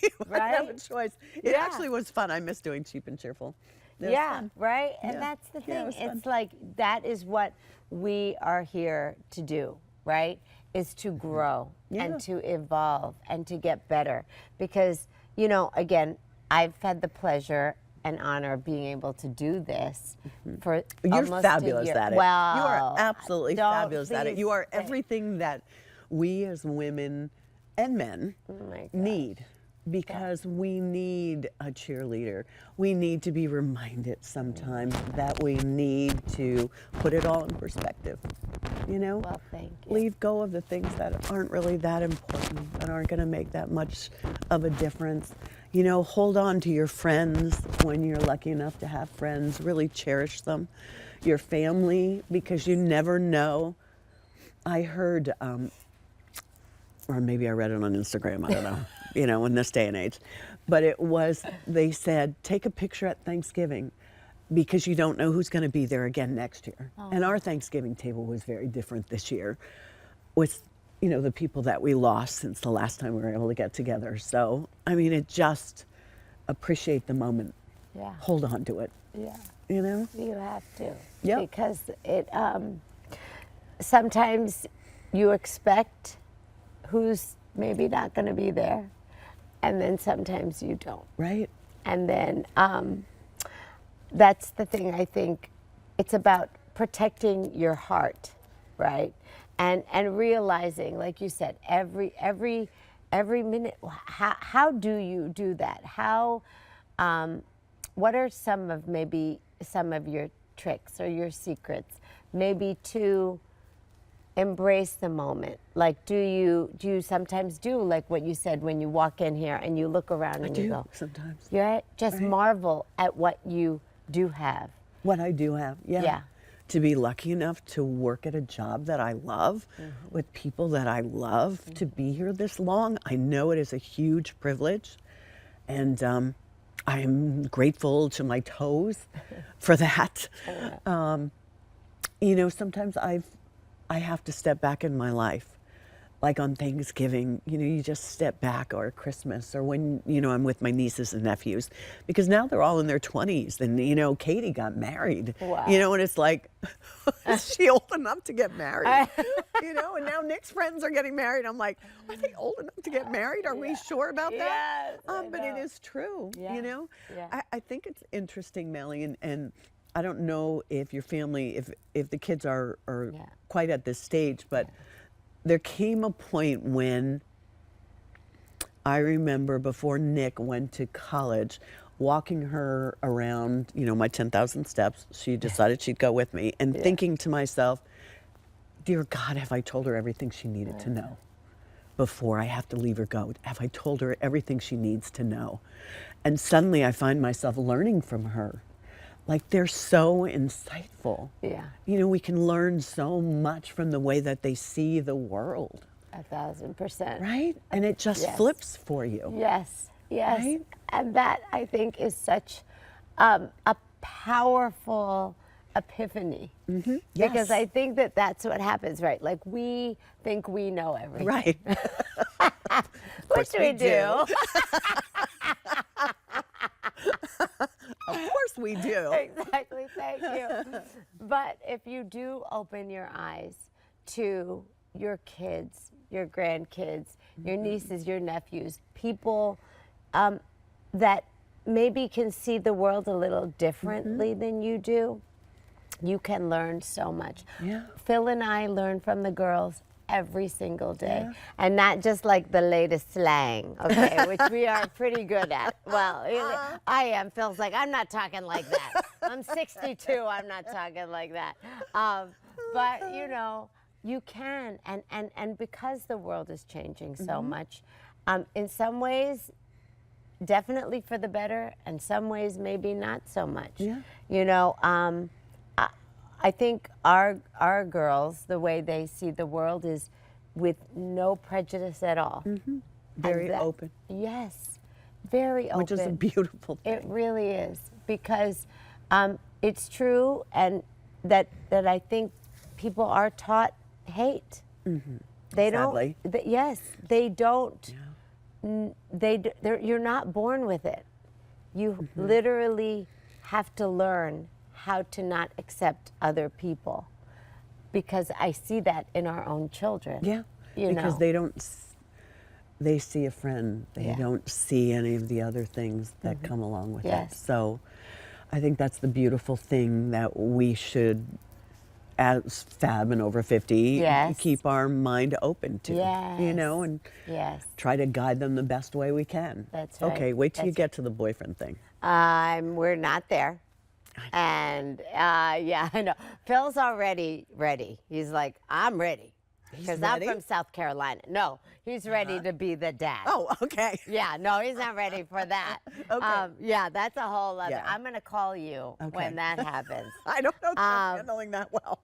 didn't have a Right? choice. It actually was fun. I miss doing Cheap and Cheerful. It was fun. Right? And Yeah. that's the Yeah, thing. it was fun. It's like, that is what we are here to do, right? Is to grow and to evolve and to get better. Because, again, I've had the pleasure and honor of being able to do this for You're almost fabulous a year. at it. Well, You are absolutely don't fabulous at it. You are please say- everything that we as women and men my God. need, because we need a cheerleader. We need to be reminded sometimes that we need to put it all in perspective. Well, thank you. Leave go of the things that aren't really that important, that aren't going to make that much of a difference. Hold on to your friends when you're lucky enough to have friends. Really cherish them. Your family, because you never know. I heard, or maybe I read it on Instagram, I don't know, in this day and age. But they said, take a picture at Thanksgiving, because you don't know who's going to be there again next year. And our Thanksgiving table was very different this year with, the people that we lost since the last time we were able to get together. So, I mean, just appreciate the moment. Yeah. Hold on to it. Yeah. You You have to. Yep. Because it sometimes you expect who's maybe not going to be there, and then sometimes you don't. Right? And then that's the thing. I think it's about protecting your heart, right? And realizing, like you said, every minute. How do you do that? How? What are some of your tricks or your secrets, maybe to embrace the moment? Like, do you sometimes do like what you said when you walk in here and you look around and you go, sometimes. you just marvel at what you do have. What I do have, Yeah. To be lucky enough to work at a job that I love, with people that I love, to be here this long. I know it is a huge privilege, and I'm grateful to my toes for that. Sometimes I have to step back in my life. Like on Thanksgiving, you just step back, or Christmas, or when, I'm with my nieces and nephews, because now they're all in their 20s, and, Katie got married, Wow. And it's like, is she old enough to get married? And now Nick's friends are getting married. I'm like, are they old enough to get married? Are we sure about that? Yes, I But it know. is true, Yeah. Yeah. I think it's interesting, Melly, and I don't know if your family, if the kids are quite at this stage, but there came a point when I remember, before Nick went to college, walking her around, my 10,000 steps. She decided she'd go with me, and thinking to myself, dear God, have I told her everything she needed to know before I have to leave her go? Have I told her everything she needs to know? And suddenly I find myself learning from her. Like, they're so insightful. Yeah. We can learn so much from the way that they see the world. 1,000%. Right? And it just flips for you. Yes. Yes. Right? And that, I think, is such a powerful epiphany. Yes. Because I think that that's what happens, right? Like, we think we know everything. Right. Which we do. Of course we do. Exactly. Thank you. But if you do open your eyes to your kids, your grandkids, your nieces, your nephews, people that maybe can see the world a little differently than you do, you can learn so much. Yeah. Phil and I learn from the girls every single day, Yeah. and not just like the latest slang, okay, which we are pretty good at. Well, I am. Phil's like, I'm not talking like that. I'm 62. I'm not talking like that. But you know, you can, and because the world is changing so much, in some ways, definitely for the better, and some ways maybe not so much. Yeah. You know, I think our girls, the way they see the world is with no prejudice at all. Very open. Yes, very open. Which is a beautiful thing. It really is, because it's true, and that I think people are taught hate. They Sadly. don't. Yes, they don't. You're not born with it. You literally have to learn how to not accept other people, because I see that in our own children. Yeah, you because know. they don't, they see a friend. They Yeah. don't see any of the other things that come along with it. Yes. So I think that's the beautiful thing that we should, as Fab and over 50, Yes. keep our mind open to. You know, and Yes. try to guide them the best way we can. That's right. Okay, wait till you That's- get to the boyfriend thing. We're not there. And yeah, I know. Phil's already ready. He's like, I'm ready. Because I'm ready? from South Carolina. No, he's ready to be the dad. Oh, okay. Yeah, no, he's not ready for that. Okay. Yeah, that's a whole other. Yeah. I'm going to call you Okay. when that happens. I don't know if I'm handling that well.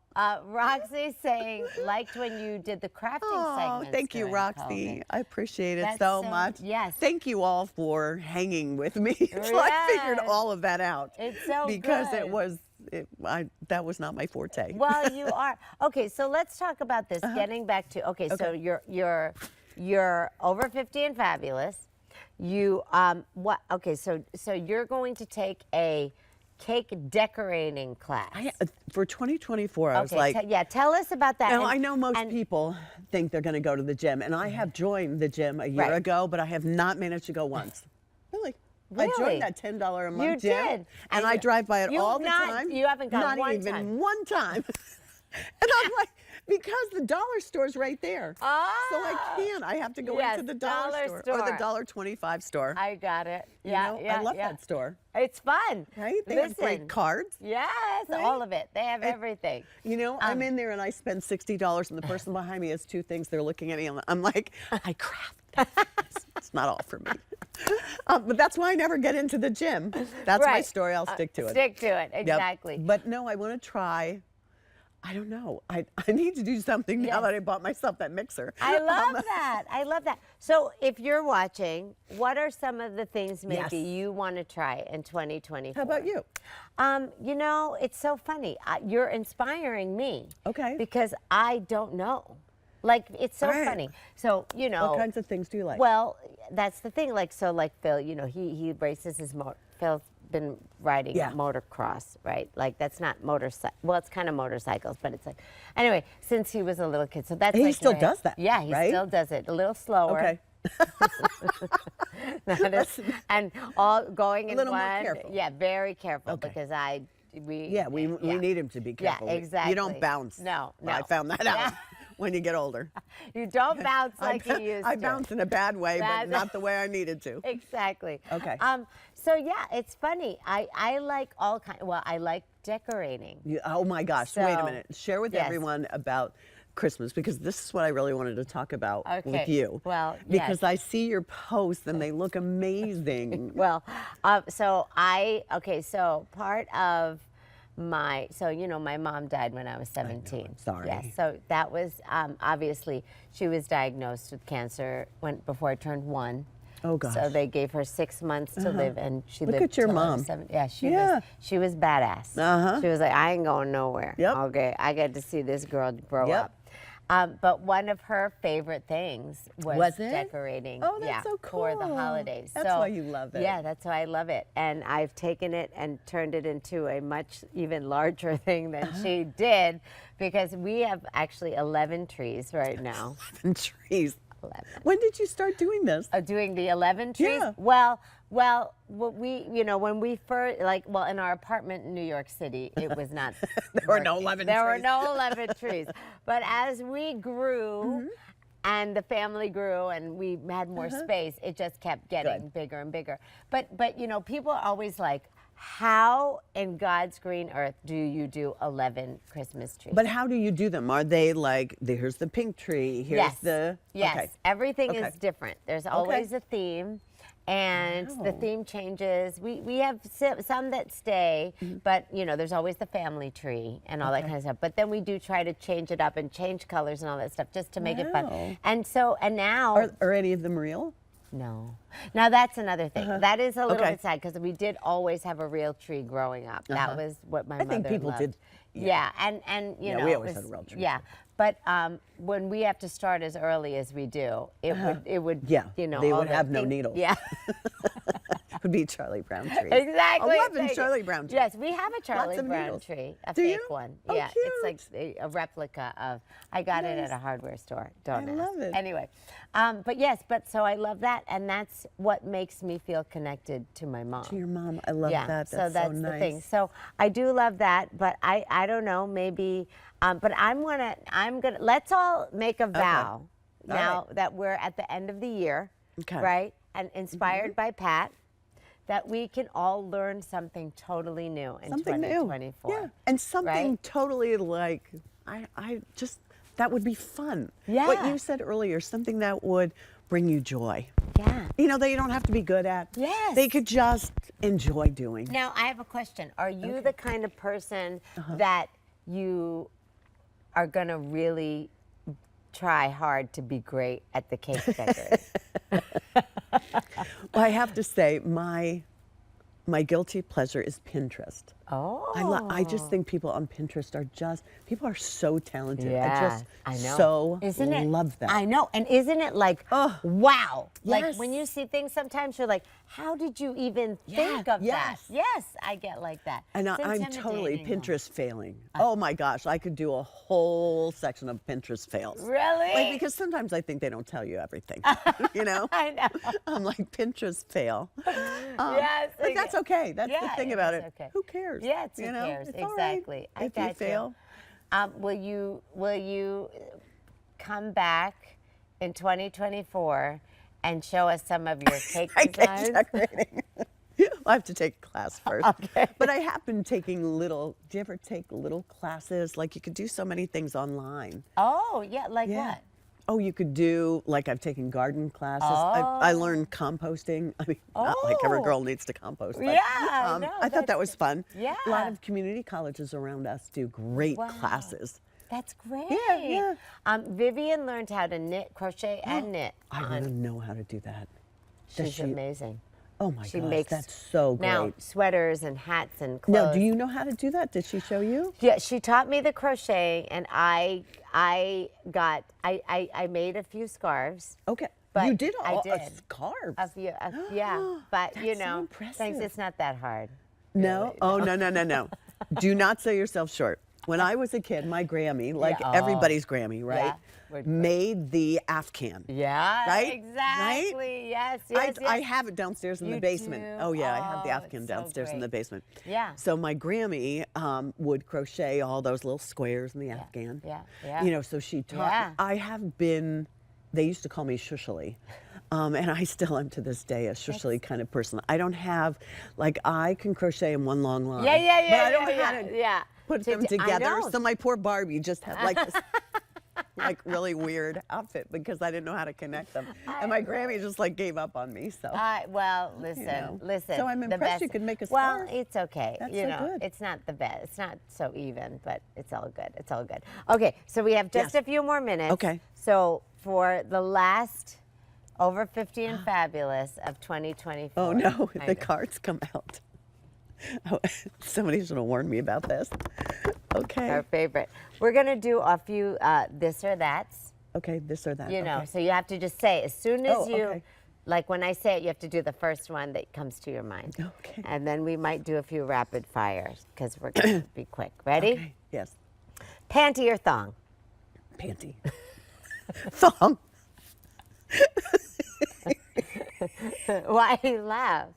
Roxy's saying, liked when you did the crafting Oh, segments. thank you, during Roxy. COVID. I appreciate it That's so so- much. yes. Thank you all for hanging with me until I figured Yes. all of that out. It's so because good. that was not my forte. Well, you are. Okay, so let's talk about this. Getting back to, so you're over 50 and fabulous. You so you're going to take a cake decorating class. For 2024, I was Okay, like, tell us about that. now And- I know most and- people think they're going to go to the gym, and I have joined the gym a year Right. ago, but I have not managed to go once. Really? I Really? joined that $10 a month You gym, did. and I drive by it You've all the not- time. you haven't gone not one even time. one time. And I'm like, because the dollar store's right there. So I can't. I have to go Yes, into the dollar store or the $1.25 store. I got it. You Yeah, know, yeah, I love yeah. that store. It's fun. Right? They have Listen, great cards. Yes, Right? all of it. They have everything. You know, I'm in there and I spend $60, and the person behind me has two things. They're looking at me, and I'm like, I craft. It's not all for me. But that's why I never get into the gym. That's my Right. story. I'll stick to it. Stick to it, Yep. exactly. But no, I want to try. I don't know. I need to do something now Yes. that I bought myself that mixer. I love that. I love that. So if you're watching, what are some of the things maybe Yes. you want to try in 2024? How about you? You know, it's so funny. You're inspiring me. Okay. Because I don't know. Like, it's so All right. funny. So, you know. What kinds of things do you like? Well, that's the thing. Like, so like Phil, you know, he races his Phil's been riding Yeah. motocross, right? Like, that's not motorcycle. Well, it's kind of motorcycles, but it's like, anyway, since he was a little kid. So that's He like still where- does that, Yeah, he right? still does it. A little slower. Okay. And all going in little more one. careful. Yeah, very careful Okay. because we need him to be careful. Yeah, exactly. You don't bounce. No, Well, I no. found that out when you get older. You don't bounce like you used I to. bounce in a bad way, but That's- not the way I needed to. Exactly. Okay. So yeah, it's funny. I like all kind. Well, I like decorating. Oh my gosh, wait a So, minute. Share with yes. everyone about Christmas, because this is what I really wanted to talk about Okay. with you. Well, because yes. I see your posts and they look amazing. Well, so part of you know, my mom died when I was 17. I'm sorry. Yes. So that was obviously she was diagnosed with cancer before I turned 1. Oh gosh. So they gave her 6 months to live, and she Look lived at your till I was mom. 7. Yeah, Yeah. she was badass. Uh-huh. She was like, I ain't going nowhere. Yep. Okay, I get to see this girl grow Yep. up. But one of her favorite things was it? decorating. Oh, that's yeah, so for the cool. holidays. That's So, why you love it. Yeah, that's why I love it. And I've taken it and turned it into a much even larger thing than she did, because we have actually 11 trees right now. 11 trees. 11. When did you start doing this? Doing the 11 trees? Yeah. Well, what we, when we first, in our apartment in New York City, it was not. There were no 11 There were trees. no 11 trees. But as we grew, and the family grew and we had more space, it just kept getting bigger and bigger. But people are always like, how in God's green earth do you do 11 Christmas trees? But how do you do them? Are they like, here's the pink tree, here's the... Yes, Okay. everything Okay. is different. There's always a theme, and the theme changes. We have some that stay, but there's always the family tree and all that kind of stuff. But then we do try to change it up and change colors and all that stuff just to make it fun. And now... Are any of them real? No. Now that's another thing. That is a little bit sad because we did always have a real tree growing up. That was what my mother I think people loved. did. Yeah, and Yeah, know we it always was- had a real tree. Yeah, but when we have to start as early as we do, it would Yeah, they they would have no needles. Yeah. Would be Charlie Brown trees. Exactly. 11 thank you. Charlie Brown trees. Yes, we have a Charlie of Brown needles. tree, a Do fake you? one. Oh, Yeah, cute. it's like a replica of. I got it at a hardware store. Don't I ask. love it. Anyway, so I love that, and that's what makes me feel connected to my mom. To your mom. I love that. That's so that's nice. the thing. So I do love that, but I don't know, maybe, but I'm gonna, let's all make a vow now that we're at the end of the year, right? And inspired by Pat, that we can all learn something totally new in Something 2024. new. Yeah. And something right? totally like, I just, that would be fun. Yeah. What you said earlier, something that would bring you joy. Yeah. That you don't have to be good at. Yes. They could just enjoy doing. Now, I have a question. Are you the kind of person that you are going to really try hard to be great at the cake decorating? Well, I have to say, my guilty pleasure is Pinterest. Oh. I just think people on Pinterest are so talented. Yeah, I I know. so Isn't it, love that. I know. And isn't it like, wow? Like Yes. when you see things sometimes you're like, how did you even think of that? yes. Yes, I get like that. And It's I'm totally intimidating, though. Pinterest failing. Oh my gosh, I could do a whole section of Pinterest fails. Really? Like, because sometimes I think they don't tell you everything. I know. I'm like, Pinterest fail. Yes. But that's okay. That's the Yeah, thing it about is it. okay. Who cares? Yeah, who You know? cares? It's all right Exactly. I if got you fail. Will you come back in 2024 and show us some of your cake I can't designs? decorating. I have to take a class first. Okay. But I have been taking do you ever take little classes? Like you could do so many things online. Oh, yeah, like what? Oh, you could do, like I've taken garden classes. I learned composting. I mean, not like every girl needs to compost. But, Yeah, no, I thought that was fun. Yeah. A lot of community colleges around us do great classes. That's great. Yeah. Vivian learned how to knit, crochet, and knit. I want to know how to do that. Does She's she? amazing. Oh my She gosh, makes that's so great. now sweaters and hats and clothes. Now, do you know how to do that? Did she show you? Yeah, she taught me the crocheting, and I made a few scarves. Okay. But you did I all did. scarves. A few, yeah. But That's you so know, impressive. thanks. It's not that hard. No? Oh, no. Do not sell yourself short. When I was a kid, my Grammy, like Yeah. everybody's Grammy, right? Yeah. We're- Made the Afghan. Yeah. Right? Exactly. Yes. Yes. I have it downstairs in You the basement. do? Oh yeah, I have the Oh, Afghan it's so downstairs in great. the basement. Yeah. So my Grammy would crochet all those little squares in the Afghan. Yeah. So she taught. Yeah. I have been. They used to call me Shushali. And I still am to this day a Shushali kind of person. I don't have, like, I can crochet in one long line. Yeah. But I don't know how to put them I together. know. So my poor Barbie just had like this like really weird outfit because I didn't know how to connect them. And my Grammy just like gave up on me. So Well, listen, know. listen. So I'm the impressed best, you could make a Well, scarf. it's okay. That's you so know, good. it's not the best. It's not so even, but it's all good. It's all good. Okay, so we have just Yes. a few more minutes. Okay. So for the last Over 50 and Fabulous of 2024. oh no, I the know. cards come out. Oh, somebody should have warned me about this. Okay. Our favorite. We're gonna do a few this or that's. Okay, this or that. You know, okay. so you have to just say as soon as Oh, you, okay. like when I say it, you have to do the first one that comes to your mind. Okay. And then we might do a few rapid fires because we're going to be quick. Ready? Okay. Yes. Panty or thong? Panty. Thong. Why do you laugh?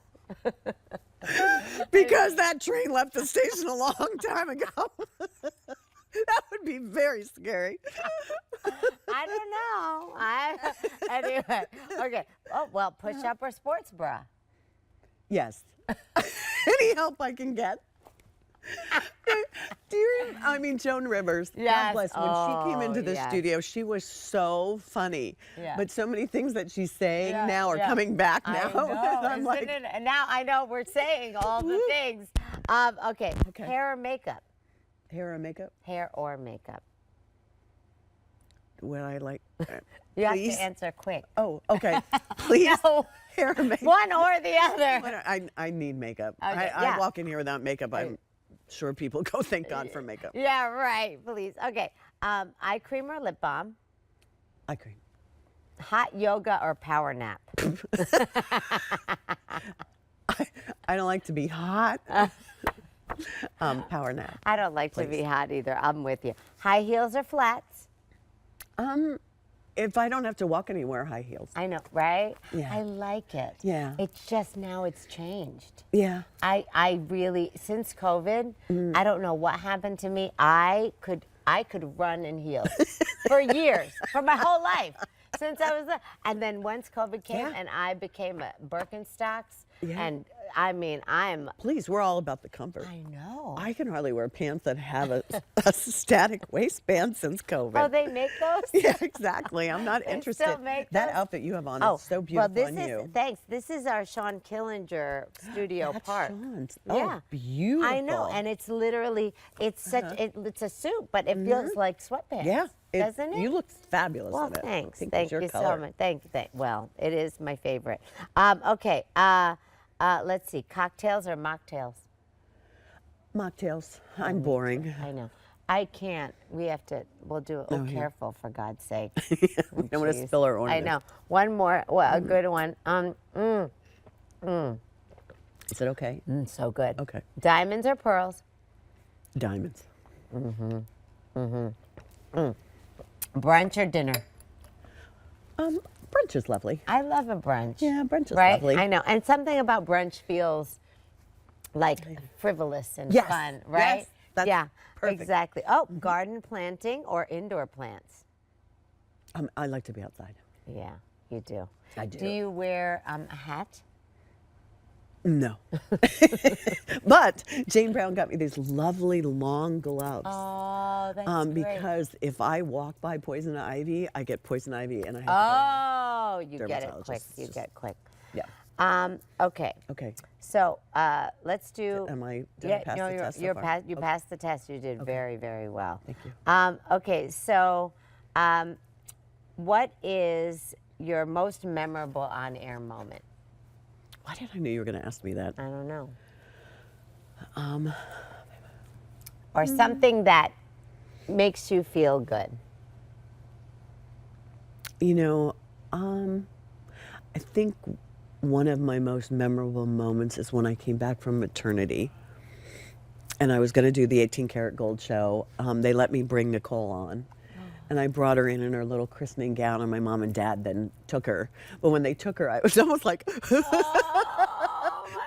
Because that train left the station a long time ago. That would be very scary. I don't know. Anyway, okay. Oh, well, push up or sports bra? Yes. Any help I can get. Do you? I mean, Joan Rivers. Yes. God bless. When she came into the yes. studio, she was so funny. Yeah. But so many things that she's saying Yeah, now are yeah. coming back now. I know, And I'm isn't like, it? And now I know we're saying all the things. Okay. Okay. Hair or makeup? hair or makeup? Hair or makeup? What I like. You have Please? to answer quick. Oh, okay. Please. No. Hair or makeup? One or the other. I need makeup. Okay, I yeah. walk in here without makeup. I'm sure people go, thank God for makeup. Yeah, right. Please. Okay. Eye cream or lip balm? Eye cream. Hot yoga or power nap? I don't like to be hot. Power nap. I don't like to be hot either. I'm with you. High heels or flats? If I don't have to walk anywhere, high heels. I know, right? Yeah. I like it. Yeah. It's just now it's changed. Yeah. I really, since COVID, I don't know what happened to me. I could run in heels for years, for my whole life, since I was, and then once COVID came and I became a Birkenstocks, and I mean, Please, we're all about the comfort. I know. I can hardly wear pants that have a static waistband since COVID. Oh, they make those? Yeah, exactly. I'm not They interested. still make That those? outfit you have on Oh, is so beautiful well, on this you. is, thanks. This is our Sean Killinger studio That's part. Sean's. Yeah. Oh, beautiful. I know, and it's literally, it's such, it's a suit, but it feels like sweatpants. Yeah. Doesn't it? You look fabulous Well, in it. thanks. Pink Thank is your you color. so much. Thank you. Well, it is my favorite. Okay. Let's see. Cocktails or mocktails? Mocktails. I'm boring. I know. I can't. We have to. We'll do it. Oh, careful, for God's sake. We don't want to Jeez. spill our I ornaments. know. One more. Well, a good one. Is it okay? So good. Okay. Diamonds or pearls? Diamonds. Brunch or dinner? Brunch is lovely. I love a brunch. Yeah, brunch is right? lovely. I know. And something about brunch feels like frivolous and Yes. fun, right? Yes. That's yeah, perfect. exactly. Oh, garden planting or indoor plants? I like to be outside. Yeah, you do. I do. Do you wear a hat? No. But Jane Brown got me these lovely long gloves. Oh, that's great. Because if I walk by poison ivy, I get poison ivy and I have Oh, you get it quick. dermatologist. You get quick. to go. Yeah. Okay. Okay. So let's do. Did I pass the test so you're far? you passed the test. You did very, very well. Thank you. Okay, so what is your most memorable on-air moment? Why did I know you were going to ask me that? I don't know. Or something that makes you feel good. You know, I think one of my most memorable moments is when I came back from maternity and I was going to do the 18 karat gold show. They let me bring Nicole on. And I brought her in her little christening gown, and my mom and dad then took her. But when they took her, I was almost like,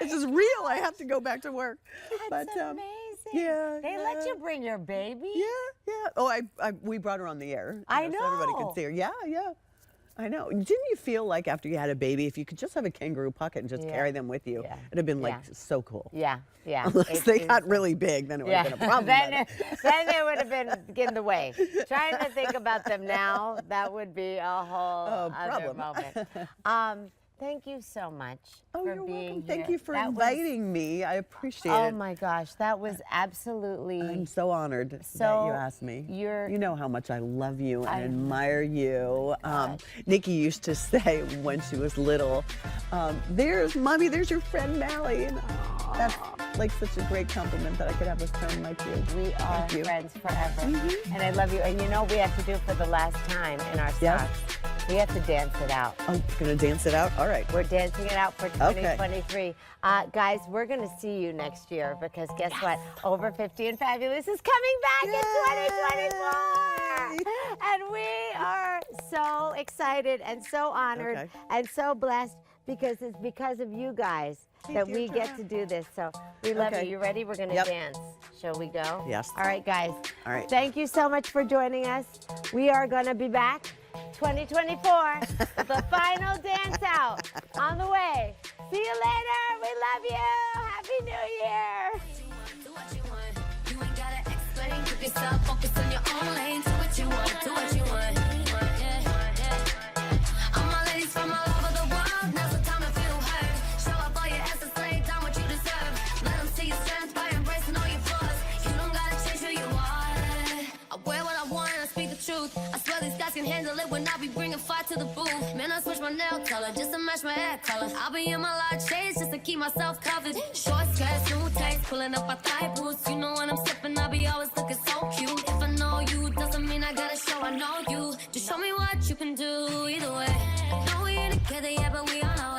this is real. I have to go back to work. That's but, amazing. Yeah. They let you bring your baby? Yeah, yeah. Oh, we brought her on the air. I So everybody know. could see her. Yeah, yeah. I know. Didn't you feel like after you had a baby, if you could just have a kangaroo pocket and just carry them with you, it'd have been like so cool. Yeah, yeah. Unless they got really big, then it would have been a problem. then it would have been in the way. Trying to think about them now, that would be a whole other problem. moment. Thank you so much Oh, for you're being welcome. here. Thank you for That was- inviting me. I appreciate Oh it. my gosh, that was absolutely. I'm so honored that So you asked me. you're- You know how much I love you and I- admire you. Gosh. Nikki used to say when she was little, there's mommy, there's your friend Mally. And that's like such a great compliment that I could have a friend like you. We are Thank you. friends forever. And I love you. And you know we have to do for the last time in our Yeah. socks. We have to dance it out. Oh, gonna dance it out? All right. We're dancing it out for 2023. Guys, we're going to see you next year because guess what? Over 50 and Fabulous is coming back in 2024. And we are so excited and so honored Okay. and so blessed because it's because of you guys that we get to do this. So we love Okay. you. You ready? We're going to Yep. dance. Shall we go? Yes. All right, guys. All right. Thank you so much for joining us. We are going to be back 2024 with the final dance out on the way. See you later. We love you. Happy New Year. Do what you want. You ain't gotta explain. Keep yourself focused on your own lane. Do what you want. Do what you want. All my ladies from all over the world. Now's the time to feel heard. Show up all your asses, lay down what you deserve. Let them see your strength by embracing all your flaws. You don't gotta change who you are. I wear what I want and I speak the truth. I swear these guys can handle it when I be bringing fire to the booth. Man, I switch my nail color just to match my hair color. I'll be in my large shades just to keep myself covered. Short skirts, new taste, pulling up my thigh boots. You know when I'm stepping, I be always looking so cute. If I know you, doesn't mean I gotta show I know you. Just show me what you can do either way. I know we ain't together yet, but we on our way.